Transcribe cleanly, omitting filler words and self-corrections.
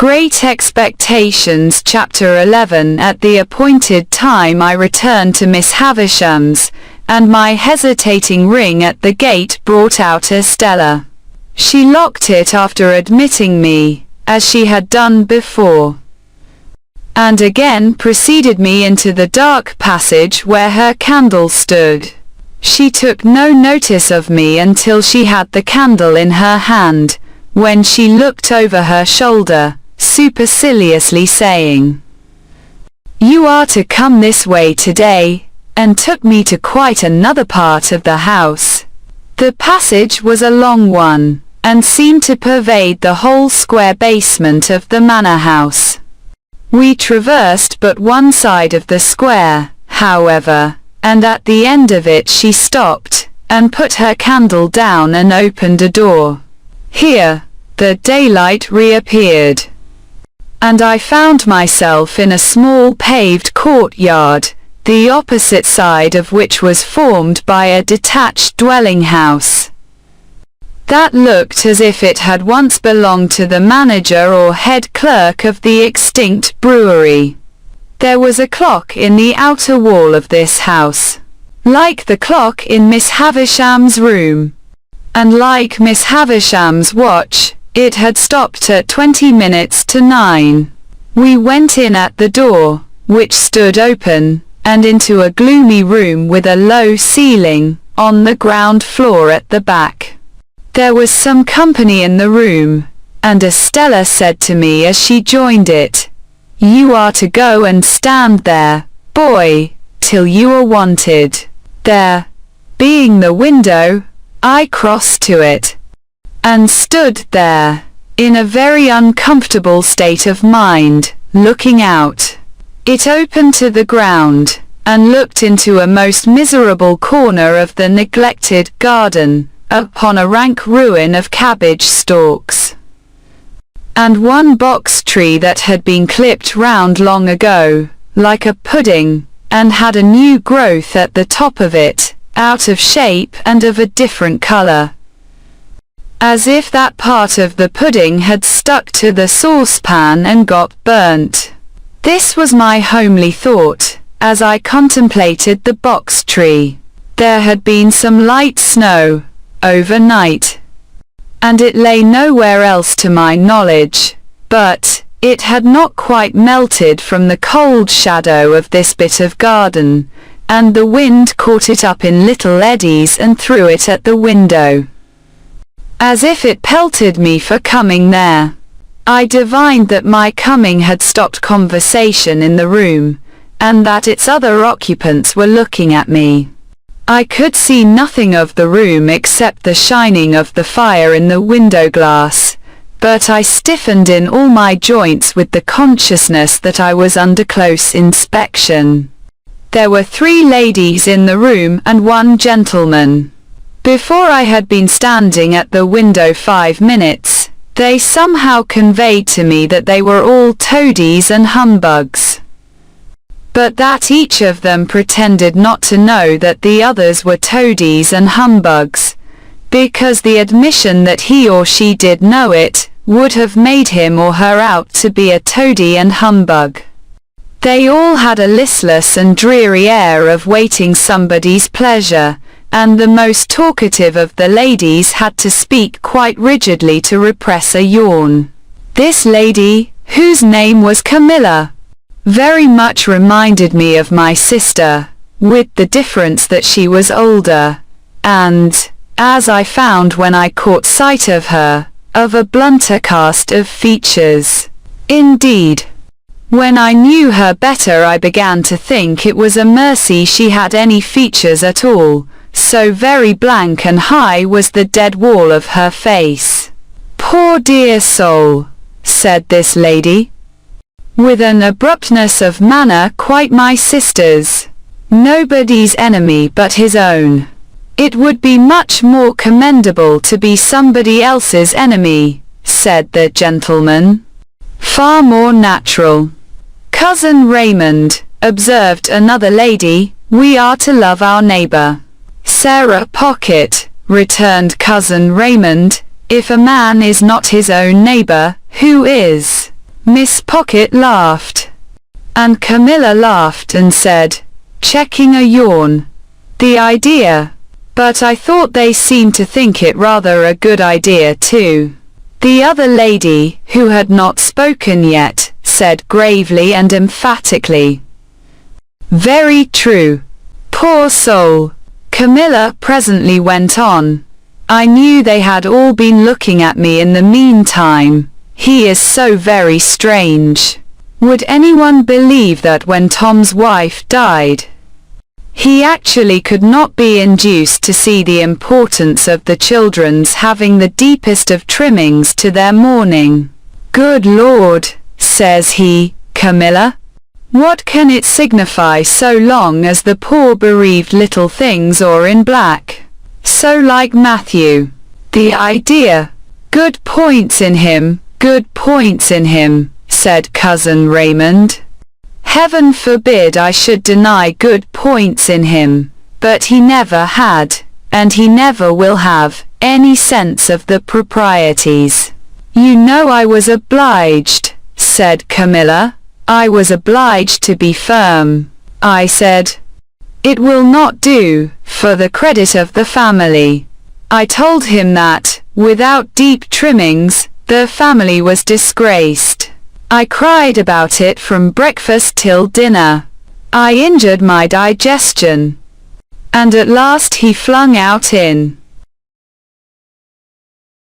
Great Expectations Chapter 11. At the appointed time I returned to Miss Havisham's, and my hesitating ring at the gate brought out Istella. She locked it after admitting me, as she had done before, and again preceded me into the dark passage where her candle stood. She took no notice of me until she had the candle in her hand, when she looked over her shoulder, superciliously saying, "You are to come this way today," and took me to quite another part of the house. The passage was a long one, and seemed to pervade the whole square basement of the manor house. We traversed but one side of the square, however, and at the end of it she stopped, and put her candle down and opened a door. Here, the daylight reappeared, and I found myself in a small paved courtyard, the opposite side of which was formed by a detached dwelling house that looked as if it had once belonged to the manager or head clerk of the extinct brewery. There was a clock in the outer wall of this house, like the clock in Miss Havisham's room, and like Miss Havisham's watch, it had stopped at 20 minutes to 9. We went in at the door, which stood open, and into a gloomy room with a low ceiling, on the ground floor at the back. There was some company in the room, and Istella said to me as she joined it, "You are to go and stand there, boy, till you are wanted." There being the window, I crossed to it, and stood there, in a very uncomfortable state of mind, looking out. It opened to the ground, and looked into a most miserable corner of the neglected garden, upon a rank ruin of cabbage stalks, and one box tree that had been clipped round long ago, like a pudding, and had a new growth at the top of it, out of shape and of a different colour, as if that part of the pudding had stuck to the saucepan and got burnt. This was my homely thought, as I contemplated the box tree. There had been some light snow overnight, and it lay nowhere else to my knowledge, but it had not quite melted from the cold shadow of this bit of garden, and the wind caught it up in little eddies and threw it at the window, as if it pelted me for coming there. I divined that my coming had stopped conversation in the room, and that its other occupants were looking at me. I could see nothing of the room except the shining of the fire in the window glass, but I stiffened in all my joints with the consciousness that I was under close inspection. There were 3 ladies in the room and 1 gentleman. Before I had been standing at the window 5 minutes, they somehow conveyed to me that they were all toadies and humbugs, but that each of them pretended not to know that the others were toadies and humbugs, because the admission that he or she did know it, would have made him or her out to be a toady and humbug. They all had a listless and dreary air of waiting somebody's pleasure, and the most talkative of the ladies had to speak quite rigidly to repress a yawn. This lady, whose name was Camilla, very much reminded me of my sister, with the difference that she was older, and, as I found when I caught sight of her, of a blunter cast of features. Indeed, when I knew her better I began to think it was a mercy she had any features at all, so very blank and high was the dead wall of her face. "Poor dear soul," said this lady, with an abruptness of manner quite my sister's. "Nobody's enemy but his own. It would be much more commendable to be somebody else's enemy," said the gentleman. "Far more natural." "Cousin Raymond," observed another lady, "we are to love our neighbor." "Sarah Pocket," returned Cousin Raymond, "if a man is not his own neighbor, who is?" Miss Pocket laughed. And Camilla laughed and said, checking a yawn, the idea. But I thought they seemed to think it rather a good idea too. The other lady, who had not spoken yet, said gravely and emphatically, very true. Poor soul. Camilla presently went on. I knew they had all been looking at me in the meantime. He is so very strange. Would anyone believe that when Tom's wife died, he actually could not be induced to see the importance of the children's having the deepest of trimmings to their mourning? Good Lord, says he, Camilla. What can it signify so long as the poor bereaved little things are in black? So like Matthew. The idea. Good points in him, good points in him, said Cousin Raymond. Heaven forbid I should deny good points in him, but he never had, and he never will have, any sense of the proprieties. You know I was obliged, said Camilla. I was obliged to be firm. I said, it will not do, for the credit of the family. I told him that, without deep trimmings, the family was disgraced. I cried about it from breakfast till dinner. I injured my digestion. And at last he flung out in